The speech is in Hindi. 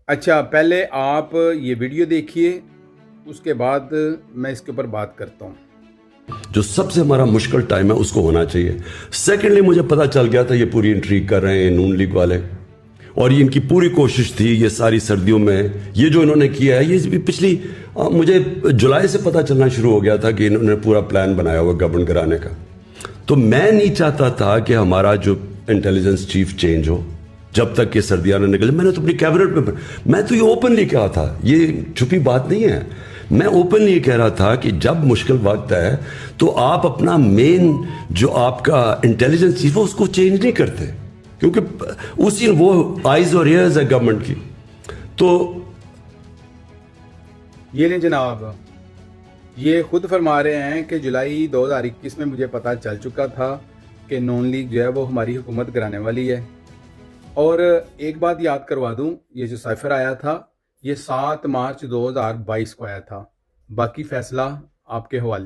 अच्छा, पहले आप ये वीडियो देखिए, उसके बाद मैं इसके ऊपर बात करता हूँ। जो सबसे हमारा मुश्किल टाइम है उसको होना चाहिए। सेकेंडली मुझे पता चल गया था ये पूरी इंट्रीग कर रहे हैं नून लीग वाले, और ये इनकी पूरी कोशिश थी ये सारी सर्दियों में ये जो इन्होंने किया है, ये भी पिछली मुझे जुलाई से पता चलना शुरू हो गया था कि इन्होंने पूरा प्लान बनाया हुआ गवर्न कराने का। तो मैं नहीं चाहता था कि हमारा जो इंटेलिजेंस चीफ चेंज हो जब तक ये सर्दियां न निकले। मैंने तो अपनी कैबिनेट में, मैं तो ये ओपनली कहा था, ये छुपी बात नहीं है, मैं ओपनली कह रहा था कि जब मुश्किल वक्त है तो आप अपना मेन जो आपका इंटेलिजेंस चीफ है उसको चेंज नहीं करते, क्योंकि उसी वो आइज और ईयर्स है गवर्नमेंट की। तो ये लें जनाब, ये खुद फरमा रहे हैं कि जुलाई 2021 में मुझे पता चल चुका था कि नून लीग जो है वो हमारी हुकूमत कराने वाली है। और एक बात याद करवा दूं, ये जो साइफर आया था ये 7 मार्च 2022 को आया था। बाकी फैसला आपके हवाले।